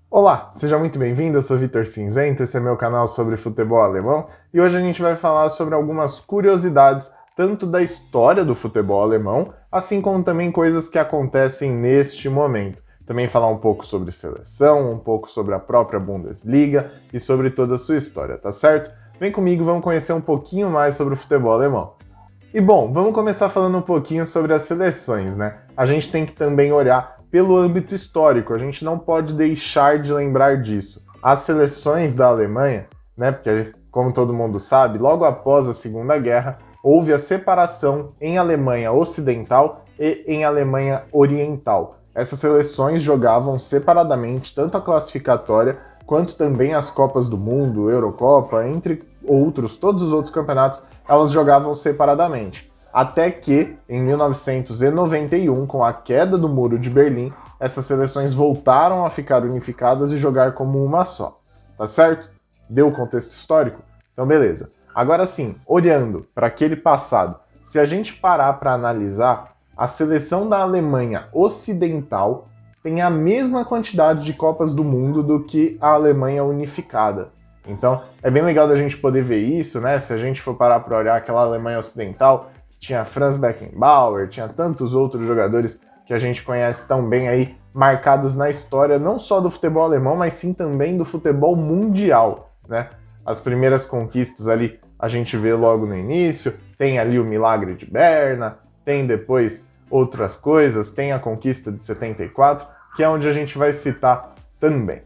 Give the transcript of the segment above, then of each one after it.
Olá, seja muito bem-vindo, eu sou Vitor Cinzento, esse é meu canal sobre futebol alemão e hoje a gente vai falar sobre algumas curiosidades tanto da história do futebol alemão, assim como também coisas que acontecem neste momento. Também falar um pouco sobre seleção, um pouco sobre a própria Bundesliga e sobre toda a sua história, tá certo? Vem comigo, vamos conhecer um pouquinho mais sobre o futebol alemão. E bom, vamos começar falando um pouquinho sobre as seleções, né? A gente tem que também olhar pelo âmbito histórico, a gente não pode deixar de lembrar disso. As seleções da Alemanha, né, porque como todo mundo sabe, logo após a Segunda Guerra, houve a separação em Alemanha Ocidental e em Alemanha Oriental. Essas seleções jogavam separadamente tanto a classificatória quanto também as Copas do Mundo, Eurocopa, entre outros, todos os outros campeonatos, elas jogavam separadamente. Até que, em 1991, com a queda do Muro de Berlim, essas seleções voltaram a ficar unificadas e jogar como uma só. Tá certo? Deu o contexto histórico? Então, beleza. Agora sim, olhando para aquele passado, se a gente parar para analisar, a seleção da Alemanha Ocidental tem a mesma quantidade de Copas do Mundo do que a Alemanha unificada. Então, é bem legal da gente poder ver isso, né? Se a gente for parar para olhar aquela Alemanha Ocidental, tinha Franz Beckenbauer, tinha tantos outros jogadores que a gente conhece tão bem aí, marcados na história, não só do futebol alemão, mas sim também do futebol mundial, né? As primeiras conquistas ali a gente vê logo no início, tem ali o Milagre de Berna, tem depois outras coisas, tem a conquista de 74, que é onde a gente vai citar também.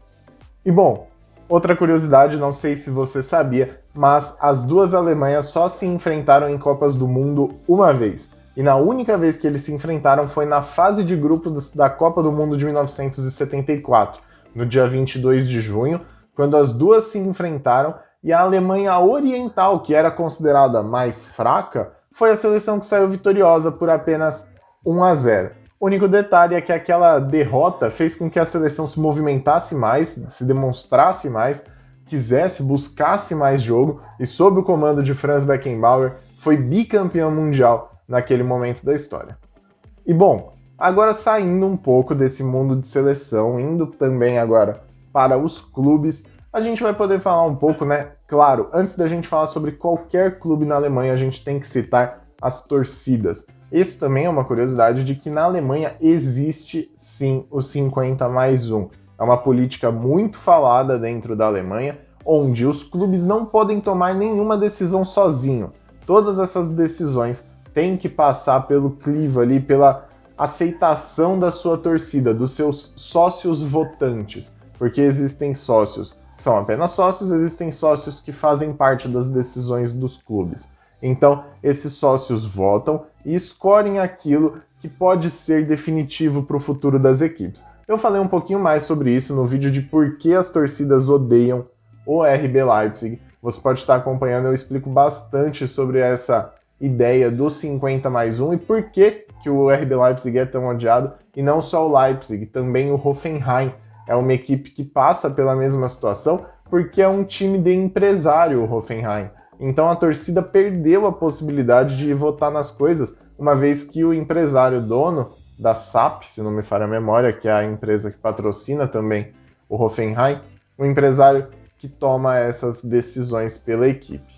E bom, outra curiosidade, não sei se você sabia, mas as duas Alemanhas só se enfrentaram em Copas do Mundo uma vez. E na única vez que eles se enfrentaram foi na fase de grupos da Copa do Mundo de 1974, no dia 22 de junho, quando as duas se enfrentaram e a Alemanha Oriental, que era considerada mais fraca, foi a seleção que saiu vitoriosa por apenas 1-0. O único detalhe é que aquela derrota fez com que a seleção se movimentasse mais, se demonstrasse mais, buscasse mais jogo e, sob o comando de Franz Beckenbauer, foi bicampeão mundial naquele momento da história. E bom, agora saindo um pouco desse mundo de seleção, indo também agora para os clubes, a gente vai poder falar um pouco, né? Claro, antes da gente falar sobre qualquer clube na Alemanha, a gente tem que citar as torcidas. Isso também é uma curiosidade de que na Alemanha existe sim o 50+1. É uma política muito falada dentro da Alemanha, onde os clubes não podem tomar nenhuma decisão sozinho. Todas essas decisões têm que passar pelo crivo ali, pela aceitação da sua torcida, dos seus sócios votantes. Porque existem sócios que são apenas sócios, existem sócios que fazem parte das decisões dos clubes. Então, esses sócios votam e escolhem aquilo que pode ser definitivo para o futuro das equipes. Eu falei um pouquinho mais sobre isso no vídeo de por que as torcidas odeiam o RB Leipzig. Você pode estar acompanhando, eu explico bastante sobre essa ideia do 50+1 e por que o RB Leipzig é tão odiado, e não só o Leipzig, também o Hoffenheim. É uma equipe que passa pela mesma situação porque é um time de empresário, o Hoffenheim. Então a torcida perdeu a possibilidade de votar nas coisas, uma vez que o empresário dono da SAP, se não me falha a memória, que é a empresa que patrocina também o Hoffenheim, o empresário que toma essas decisões pela equipe.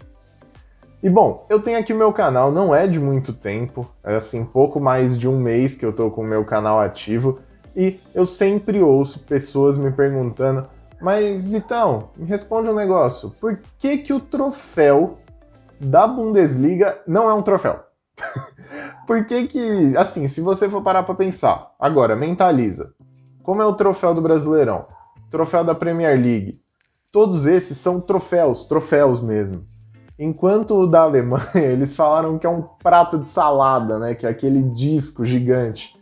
E bom, eu tenho aqui o meu canal, não é de muito tempo, é assim, pouco mais de um mês que eu tô com o meu canal ativo, e eu sempre ouço pessoas me perguntando: mas Vitão, me responde um negócio, por que o troféu da Bundesliga não é um troféu? Por que, assim, se você for parar pra pensar, agora, mentaliza, como é o troféu do Brasileirão, troféu da Premier League, todos esses são troféus mesmo. Enquanto o da Alemanha, eles falaram que é um prato de salada, né, que é aquele disco gigante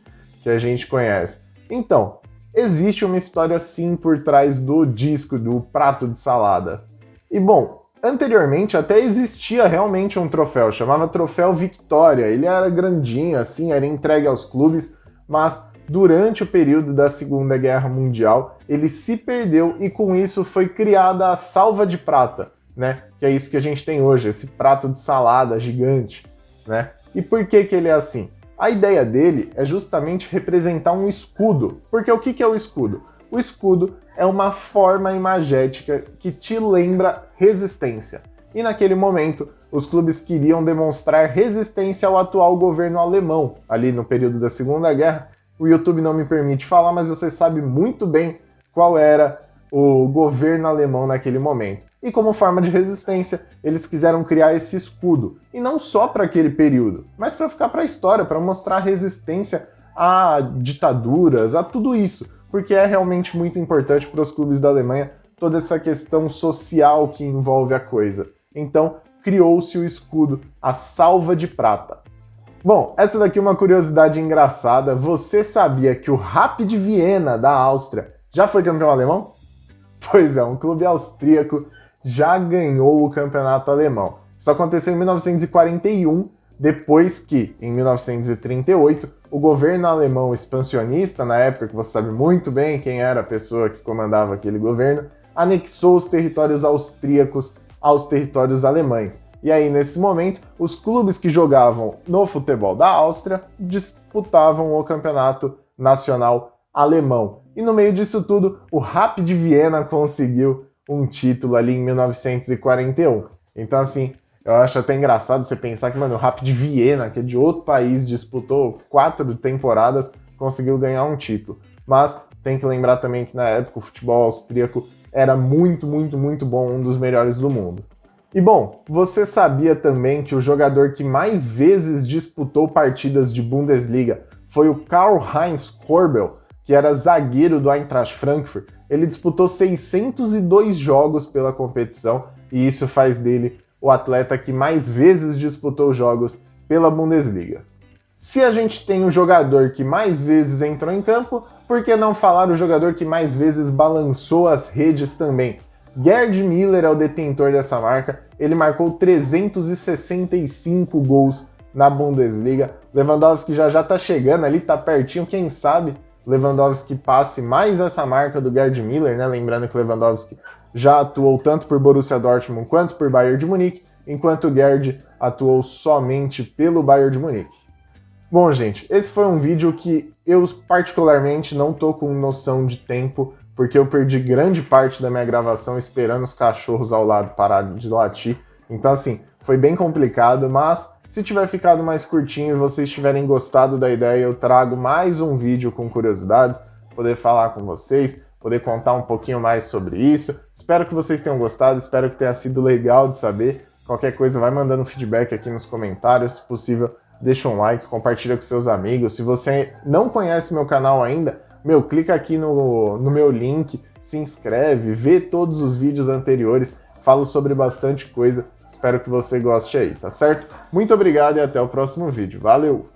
que a gente conhece. Então, existe uma história sim por trás do disco, do prato de salada. E bom, anteriormente até existia realmente um troféu, chamava Troféu Victoria. Ele era grandinho assim, era entregue aos clubes, mas durante o período da Segunda Guerra Mundial, ele se perdeu e com isso foi criada a Salva de Prata, né? Que é isso que a gente tem hoje, esse prato de salada gigante, né? E por que ele é assim? A ideia dele é justamente representar um escudo. Porque o que é o escudo? O escudo é uma forma imagética que te lembra resistência. E naquele momento, os clubes queriam demonstrar resistência ao atual governo alemão, ali no período da Segunda Guerra. O YouTube não me permite falar, mas você sabe muito bem qual era o governo alemão naquele momento. E como forma de resistência, eles quiseram criar esse escudo. E não só para aquele período, mas para ficar para a história, para mostrar resistência a ditaduras, a tudo isso. Porque é realmente muito importante para os clubes da Alemanha toda essa questão social que envolve a coisa. Então, criou-se o escudo, a salva de prata. Bom, essa daqui é uma curiosidade engraçada. Você sabia que o Rapid Viena, da Áustria, já foi campeão alemão? Pois é, um clube austríaco já ganhou o campeonato alemão. Isso aconteceu em 1941, depois que, em 1938, o governo alemão expansionista, na época que você sabe muito bem quem era a pessoa que comandava aquele governo, anexou os territórios austríacos aos territórios alemães. E aí, nesse momento, os clubes que jogavam no futebol da Áustria disputavam o campeonato nacional alemão. E no meio disso tudo, o Rapid Viena conseguiu um título ali em 1941. Então, assim, eu acho até engraçado você pensar que, mano, o Rapid Viena, que é de outro país, disputou 4 temporadas, conseguiu ganhar um título. Mas tem que lembrar também que na época o futebol austríaco era muito bom, um dos melhores do mundo. E bom, você sabia também que o jogador que mais vezes disputou partidas de Bundesliga foi o Karl-Heinz Korbel, que era zagueiro do Eintracht Frankfurt? Ele disputou 602 jogos pela competição e isso faz dele o atleta que mais vezes disputou jogos pela Bundesliga. Se a gente tem o jogador que mais vezes entrou em campo, por que não falar o jogador que mais vezes balançou as redes também? Gerd Müller é o detentor dessa marca, ele marcou 365 gols na Bundesliga. Lewandowski já tá chegando ali, tá pertinho, quem sabe Lewandowski passe mais essa marca do Gerd Müller, né? Lembrando que Lewandowski já atuou tanto por Borussia Dortmund quanto por Bayern de Munique, enquanto o Gerd atuou somente pelo Bayern de Munique. Bom, gente, esse foi um vídeo que eu particularmente não tô com noção de tempo, porque eu perdi grande parte da minha gravação esperando os cachorros ao lado pararem de latir. Então, assim, foi bem complicado, mas se tiver ficado mais curtinho e vocês tiverem gostado da ideia, eu trago mais um vídeo com curiosidades, poder falar com vocês, poder contar um pouquinho mais sobre isso. Espero que vocês tenham gostado, espero que tenha sido legal de saber. Qualquer coisa, vai mandando um feedback aqui nos comentários, se possível, deixa um like, compartilha com seus amigos. Se você não conhece meu canal ainda, clica aqui no meu link, se inscreve, vê todos os vídeos anteriores, falo sobre bastante coisa. Espero que você goste aí, tá certo? Muito obrigado e até o próximo vídeo. Valeu!